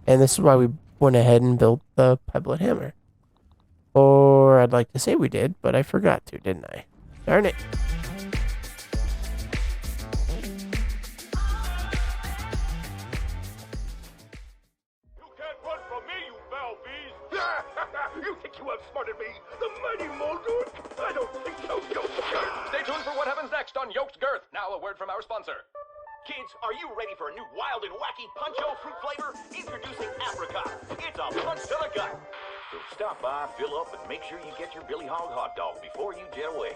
And this is why we went ahead and built the Pebblet Hammer. Or I'd like to say we did, but I forgot to, didn't I? Darn it. You can't run from me, you foul beast! You think you outsmarted me? The mighty Muldoon? I don't think so, Yokes. Stay tuned for what happens next on Yoked Girth. Now a word from our sponsor. Kids, are you ready for a new wild and wacky Puncho fruit flavor? Introducing Apricot. It's a punch to the gut. So stop by, fill up, and make sure you get your Billy Hog hot dog before you jet away.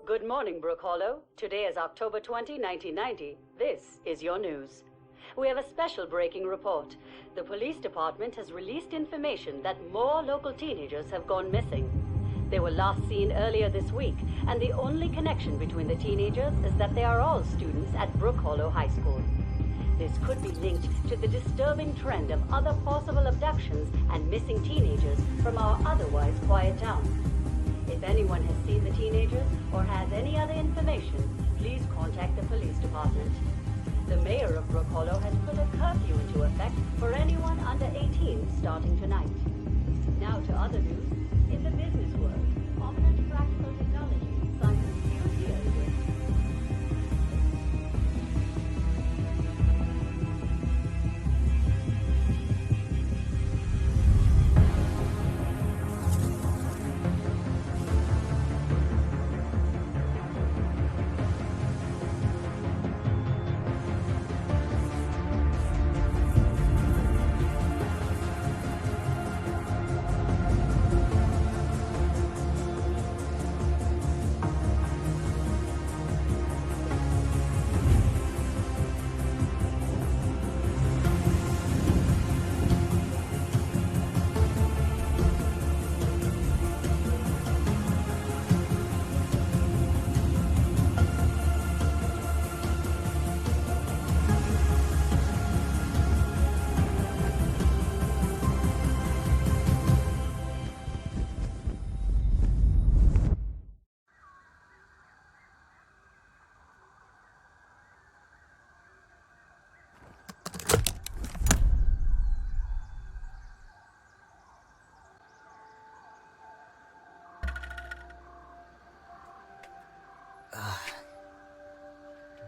Good morning, Brook Hollow. Today is October 20, 1990. This is your news. We have a special breaking report. The police department has released information that more local teenagers have gone missing. They were last seen earlier this week, and the only connection between the teenagers is that they are all students at Brook Hollow High School. This could be linked to the disturbing trend of other possible abductions and missing teenagers from our otherwise quiet town. If anyone has seen the teenagers or has any other information, please contact the police department. The mayor of Brook Hollow has put a curfew into effect for anyone under 18 starting tonight. Now to other news. In the business world, Ominous Practical Technology signs a new deal with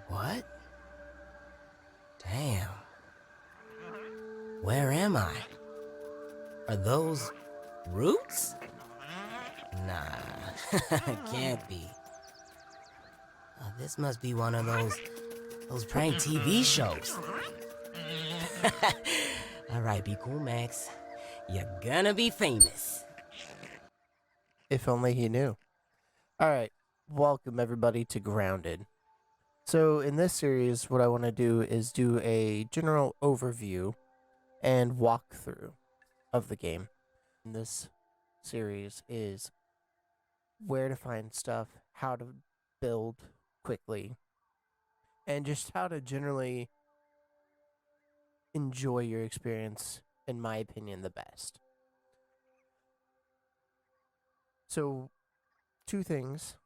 What? Damn. Where am I? Are those roots? Nah, can't be. This must be one of those prank TV shows. Alright, be cool, Max. You're gonna be famous. If only he knew. Alright, welcome everybody to Grounded. So in this series, what I want to do is do a general overview and walkthrough of the game. In this series is where to find stuff, how to build quickly, and just how to generally enjoy your experience, in my opinion, the best. So, two things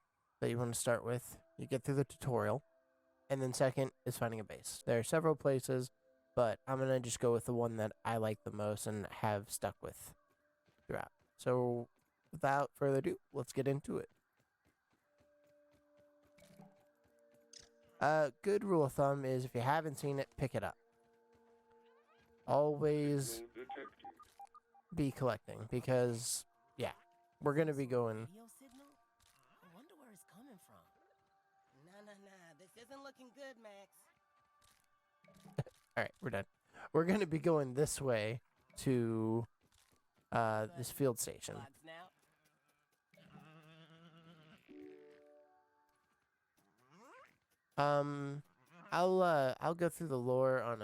that you want to start with. You get through the tutorial, and then second is finding a base. There are several places, but I'm going to just go with the one that I like the most and have stuck with throughout. So, without further ado, let's get into it. Good rule of thumb is if you haven't seen it, pick it up. Always be collecting because, yeah, we're going to be going. Video signal? I wonder where it's coming from. Nah. This isn't looking good, Max. Alright, we're done. We're going to be going this way to this field station. I'll go through the lore on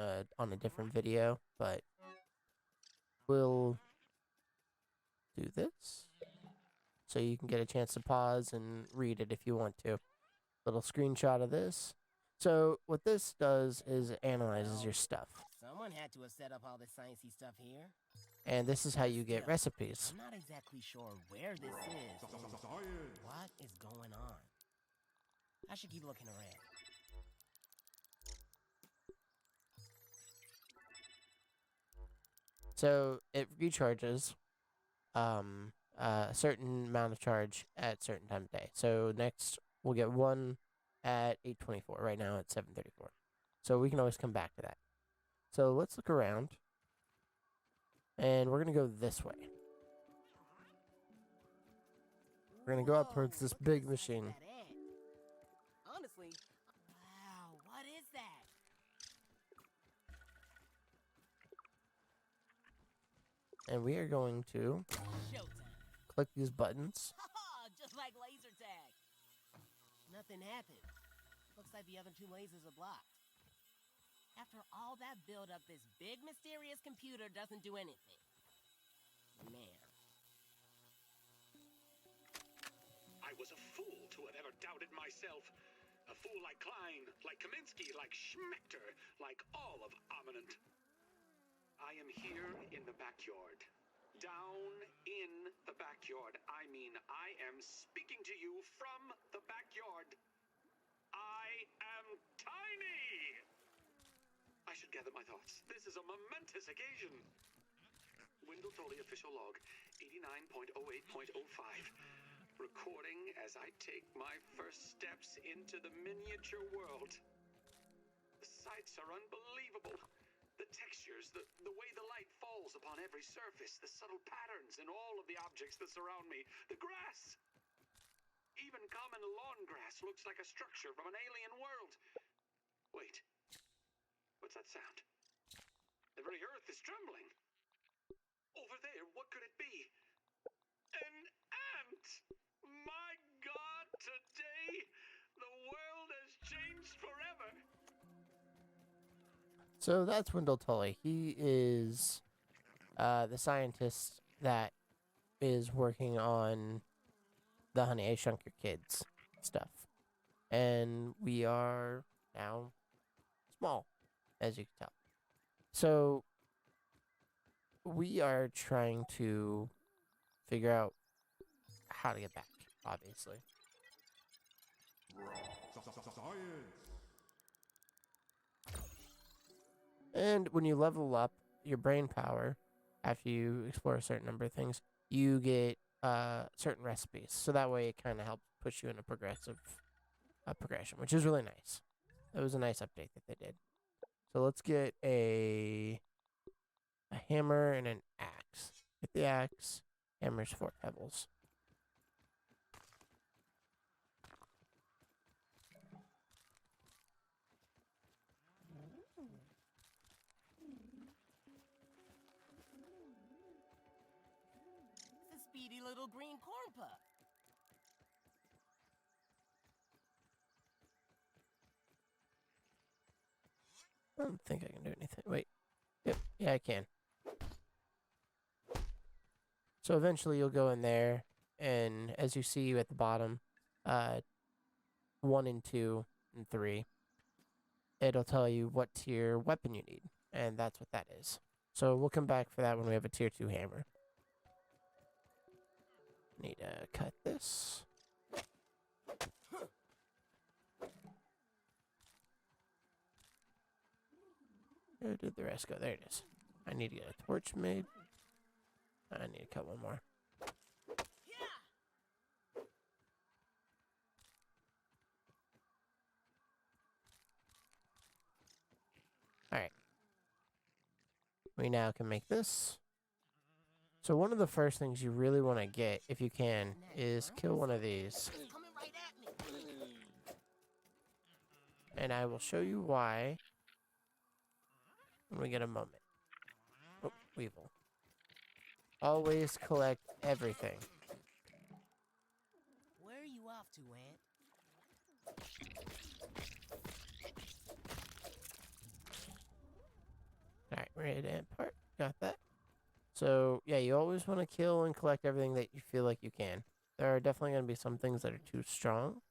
a different video, but we'll do this so you can get a chance to pause and read it if you want to. Little screenshot of this. So what this does is analyzes your stuff. Someone had to have set up all the sciencey stuff here. And this is how you get recipes. I'm not exactly sure where this is. What is going on? I should keep looking around. So it recharges a certain amount of charge at certain time of day. So next we'll get one at 8:24. Right now it's 7:34. So we can always come back to that. So let's look around. And we're gonna go this way. We're gonna go up towards this Whoa, look at big the size of machine. that ant. Honestly, wow, what is that? And we are going to Showtime. click these buttons. Just like laser tag. Nothing happened. Looks like the other two lasers are blocked. After all that build-up, this big mysterious computer doesn't do anything. Man. I was a fool to have ever doubted myself. A fool like Klein, like Kaminsky, like Schmechter, like all of Ominent. I am here in the backyard. Down in the backyard. I mean, I am speaking to you from the backyard. I am tiny! I should gather my thoughts. This is a momentous occasion. Wendell Tully official log, 89.08.05. Recording as I take my first steps into the miniature world. The sights are unbelievable. The textures, the way the light falls upon every surface, the subtle patterns in all of the objects that surround me, the grass. Even common lawn grass looks like a structure from an alien world. Wait, what's that sound? The very earth is trembling. Over there, what could it be? An ant! My God, today, the world has changed forever. So that's Wendell Tully. He is the scientist that is working on the Honey, I Shrunk Your Kids stuff. And we are now small, as you can tell. So we are trying to figure out how to get back, obviously. And when you level up your brain power, after you explore a certain number of things, you get certain recipes. So that way it kind of helps push you in a progression, which is really nice. That was a nice update that they did. So let's get a hammer and an axe. Get the axe. Hammer's 4 pebbles. It's a speedy little green corn pup. I don't think I can do anything. Wait. Yep. Yeah, I can. So eventually you'll go in there, and as you see at the bottom, 1 and 2 and 3, it'll tell you what tier weapon you need, and that's what that is. So we'll come back for that when we have a tier 2 hammer. Need to cut this. Where did the rest go? There it is. I need to get a torch made. I need to cut one more. Alright. We now can make this. So one of the first things you really want to get, if you can, is kill one of these. It's coming right at me. And I will show you why when we get a moment. Oh, Weevil. Always collect everything. Where are you off to, Ant? Alright, ready to end part. Got that. So, yeah, you always want to kill and collect everything that you feel like you can. There are definitely going to be some things that are too strong.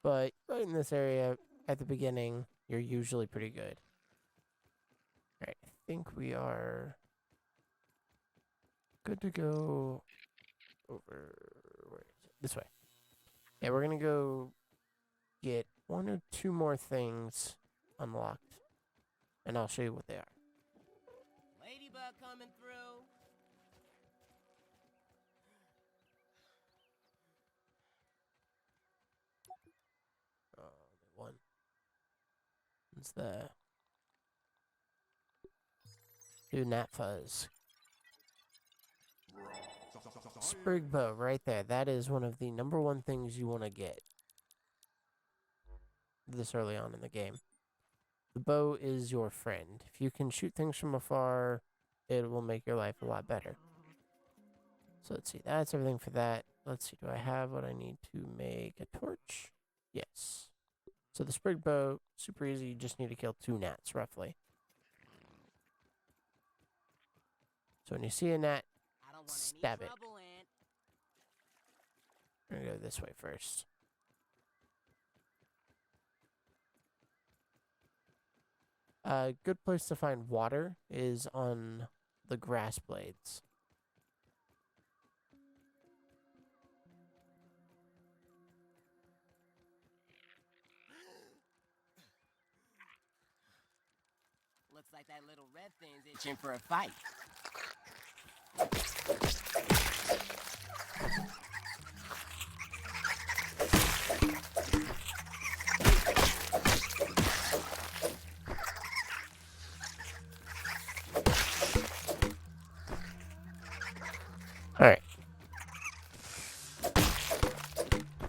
But right in this area, at the beginning, you're usually pretty good. Alright, I think we are good to go over... Where is it? This way. Yeah, we're going to go get 1 or 2 more things unlocked. And I'll show you what they are. Ladybug coming through. Oh, one. It's the do Nat Fuzz. Sprig bow right there. That is one of the number one things you want to get this early on in the game. The bow is your friend. If you can shoot things from afar, it will make your life a lot better. So let's see. That's everything for that. Let's see. Do I have what I need to make a torch? Yes. So the sprig bow, super easy. You just need to kill 2 gnats, roughly. So when you see a gnat, I don't want stab any it. trouble, Aunt. I'm going to go this way first. A good place to find water is on the grass blades. Looks like that little red thing's itching for a fight. All right.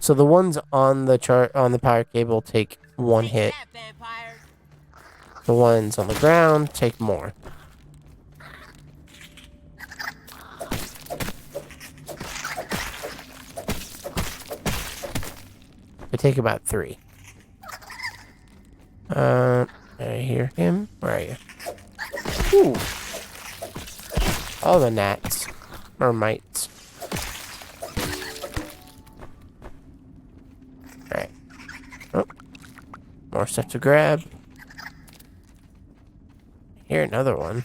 So the ones on the chart on the power cable take 1 Take hit. that, vampires. The ones on the ground take more. They take about 3. I hear him. Where are you? Ooh. All the gnats. Or mites. Alright. Oh. More stuff to grab. Here, another one.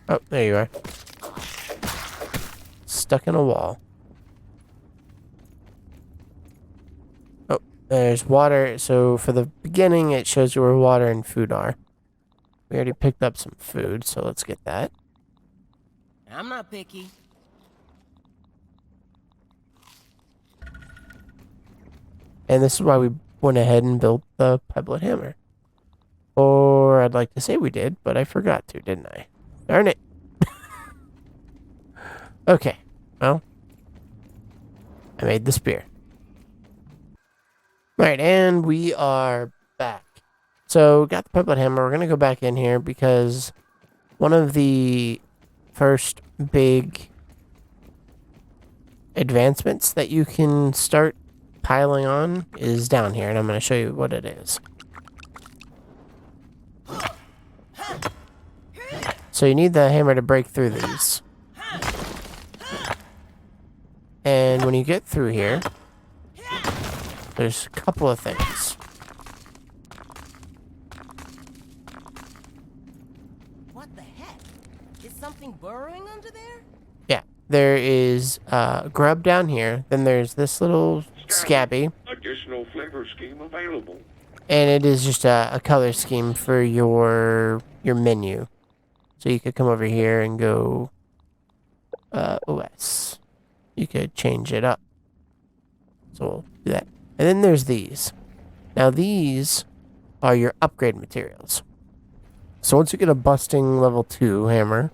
Oh, there you are. Stuck in a wall. Oh, there's water. So for the beginning, it shows you where water and food are. We already picked up some food, so let's get that. I'm not picky. And this is why we went ahead and built the Pebblet Hammer. Or I'd like to say we did, but I forgot to, didn't I? Darn it. Okay, well, I made the spear. Alright, and we are back. So, got the Pebblet Hammer. We're going to go back in here because one of the first big advancements that you can start piling on is down here, and I'm going to show you what it is. So you need the hammer to break through these. And when you get through here, there's a couple of things. What the heck? Is something burrowing under there? Yeah, there is grub down here. Then there's this little scabby. Additional flavor scheme available. And it is just a color scheme for your menu. So you could come over here and go OS. You could change it up. So we'll do that. And then there's these. Now these are your upgrade materials. So once you get a busting level 2 hammer,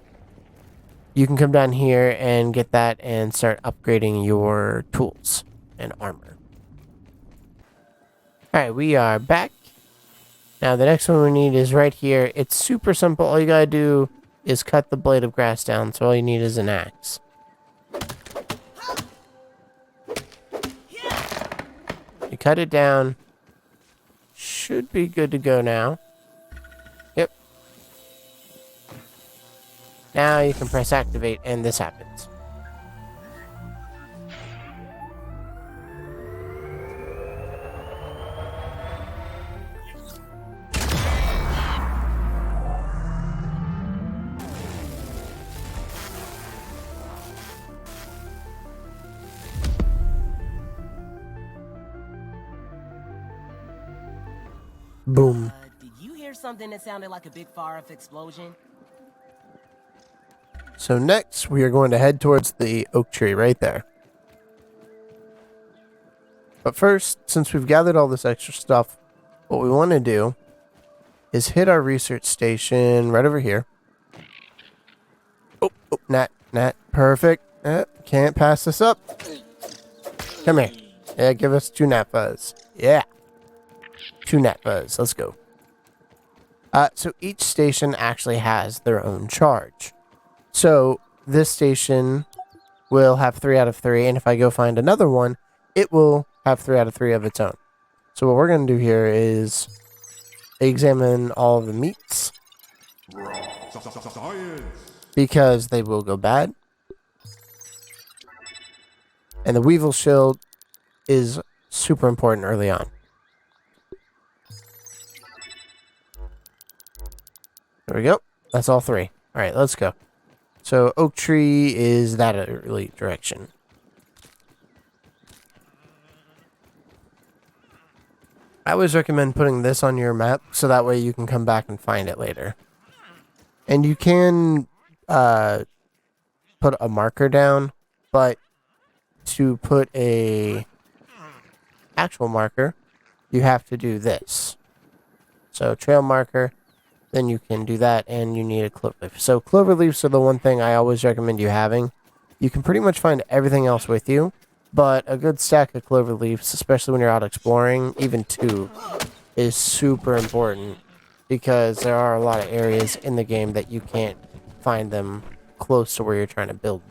you can come down here and get that and start upgrading your tools and armor. Alright, we are back. Now the next one we need is right here. It's super simple. All you gotta do is cut the blade of grass down. So all you need is an axe. You cut it down. Should be good to go now. Yep. Now you can press activate and this happens. Boom. Did you hear something that sounded like a big far-off explosion? So next, we are going to head towards the oak tree right there. But first, since we've gathered all this extra stuff, what we want to do is hit our research station right over here. Oh, Nat, perfect. Can't pass this up. Come here. Yeah, give us 2 Nat Fuzz. Yeah. 2 Nat Fuzz. Let's go. So each station actually has their own charge. So this station will have 3 out of 3, and if I go find another one, it will have 3 out of 3 of its own. So what we're going to do here is examine all of the meats because they will go bad. And the Weevil Shield is super important early on. There we go. That's all 3. All right, let's go. So oak tree is that early direction. I always recommend putting this on your map so that way you can come back and find it later. And you can put a marker down, but to put a actual marker, you have to do this. So trail marker, then you can do that, and you need a cloverleaf. So cloverleafs are the one thing I always recommend you having. You can pretty much find everything else with you, but a good stack of cloverleafs, especially when you're out exploring, even 2, is super important because there are a lot of areas in the game that you can't find them close to where you're trying to build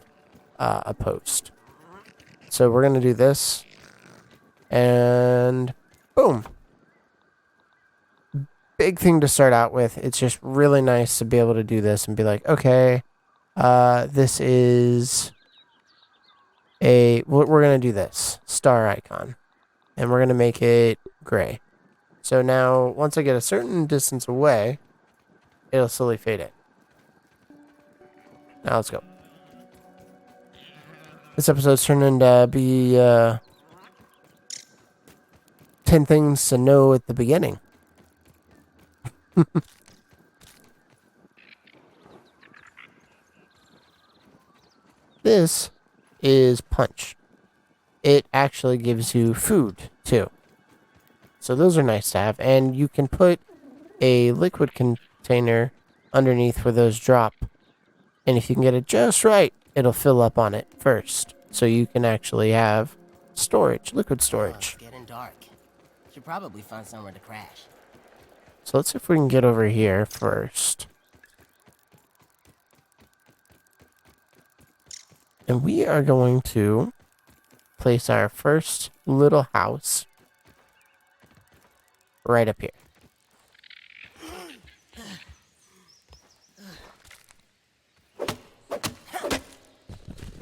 a post. So we're going to do this, and boom. Big thing to start out with. It's just really nice to be able to do this and be like, okay, this is we're going to do this star icon, and we're going to make it gray. So now once I get a certain distance away, it'll slowly fade in. Now let's go. This episode's turning to be 10 things to know at the beginning. This is punch. It actually gives you food too. So those are nice to have, and you can put a liquid container underneath where those drop. And if you can get it just right, it'll fill up on it first. So you can actually have storage, liquid storage. It's getting dark. Should probably find somewhere to crash. So let's see if we can get over here first. And we are going to place our first little house right up here.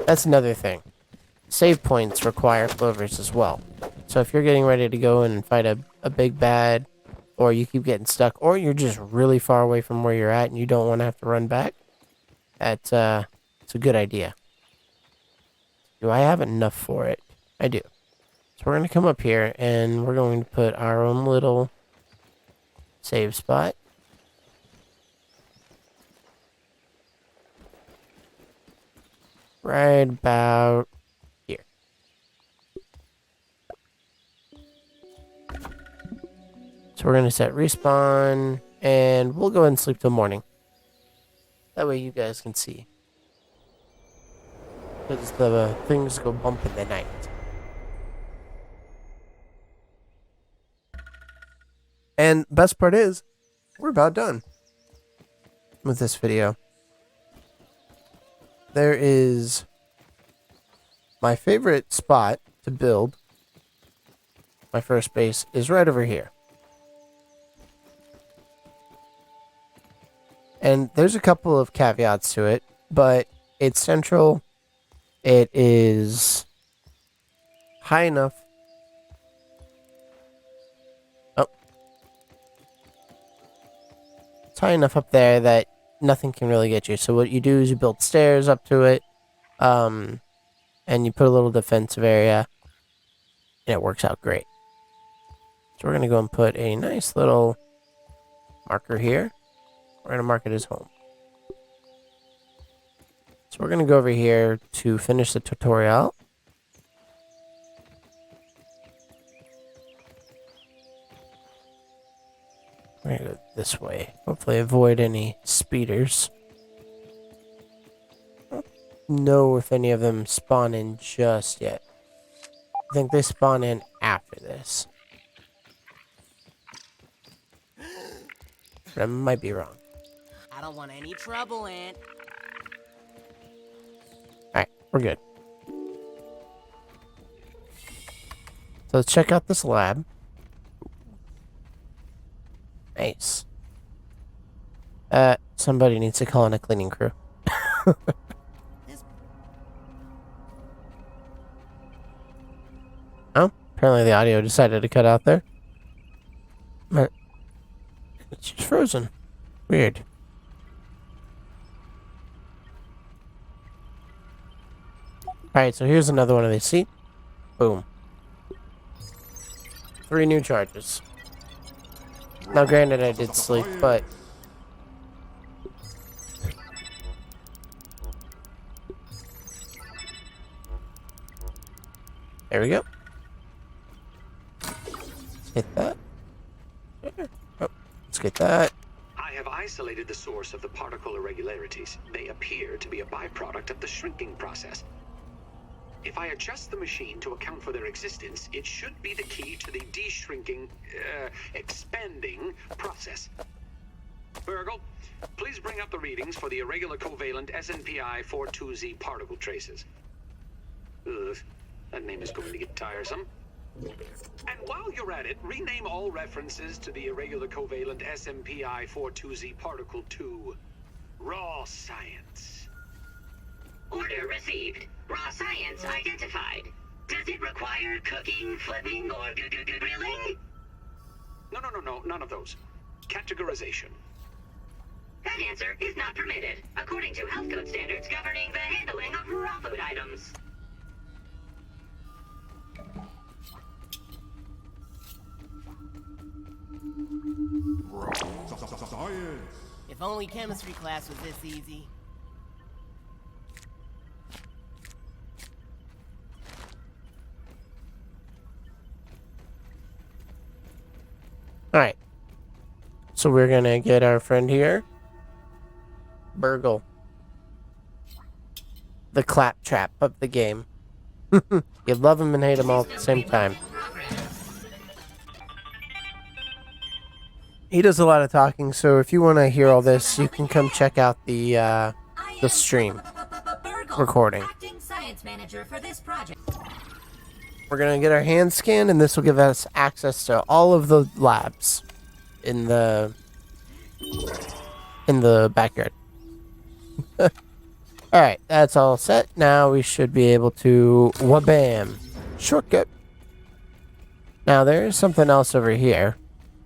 That's another thing. Save points require clovers as well. So if you're getting ready to go and fight a big bad, or you keep getting stuck, or you're just really far away from where you're at and you don't want to have to run back, it's a good idea. Do I have enough for it? I do. So we're going to come up here and we're going to put our own little save spot. Right about here. So we're going to set respawn, and we'll go ahead and sleep till morning. That way you guys can see. Because the things go bump in the night. And best part is, we're about done with this video. There is my favorite spot to build. My first base is right over here. And there's a couple of caveats to it, but it's central. It is high enough. Oh. It's high enough up there that nothing can really get you. So what you do is you build stairs up to it, and you put a little defensive area, and it works out great. So we're going to go and put a nice little marker here. We're going to mark it as home. So we're going to go over here to finish the tutorial. We're going to go this way. Hopefully avoid any speeders. I don't know if any of them spawn in just yet. I think they spawn in after this. But I might be wrong. I don't want any trouble, Ant. Alright, we're good. So let's check out this lab. Nice. Somebody needs to call in a cleaning crew. Oh, apparently the audio decided to cut out there. But it's just frozen. Weird. Alright, so here's another one of these. See? Boom. 3 new charges. Now, granted, I did sleep, but... There we go. Let's hit that. Oh, let's get that. I have isolated the source of the particle irregularities. They appear to be a byproduct of the shrinking process. If I adjust the machine to account for their existence, it should be the key to the de-shrinking, expanding process. Burgle, please bring up the readings for the irregular covalent SNPI 42Z particle traces. Ugh, that name is going to get tiresome. And while you're at it, rename all references to the irregular covalent SMPI 42Z particle to raw science. Order received. Raw science identified. Does it require cooking, flipping, or grilling? No, none of those. Categorization. That answer is not permitted, according to health code standards governing the handling of raw food items. If only chemistry class was this easy. Alright. So we're gonna get our friend here. Burgle. The claptrap of the game. You love him and hate him all at the same time. He does a lot of talking, so if you want to hear all this, you can come check out the stream recording. We're gonna get our hand scanned, and this will give us access to all of the labs in the backyard. Alright, that's all set. Now we should be able to wabam. Shortcut. Now there is something else over here.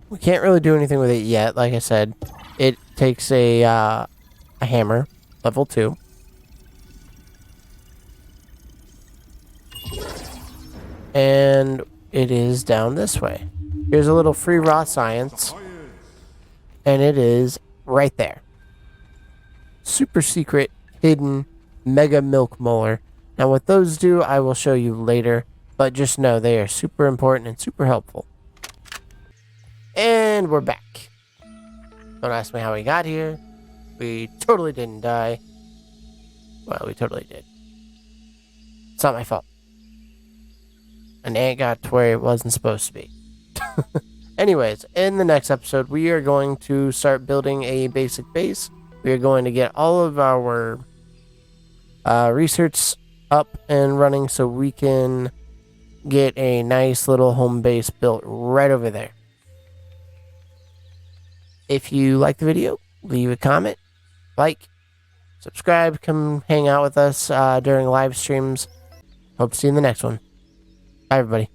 We can't really do anything with it yet. Like I said, it takes a hammer, level 2. And it is down this way. Here's a little free raw science. And it is right there. Super secret, hidden, mega milk molar. Now what those do, I will show you later. But just know they are super important and super helpful. And we're back. Don't ask me how we got here. We totally didn't die. Well, we totally did. It's not my fault. An ant got to where it wasn't supposed to be. Anyways, in the next episode, we are going to start building a basic base. We are going to get all of our research up and running so we can get a nice little home base built right over there. If you like the video, leave a comment, like, subscribe, come hang out with us during live streams. Hope to see you in the next one. Bye, everybody.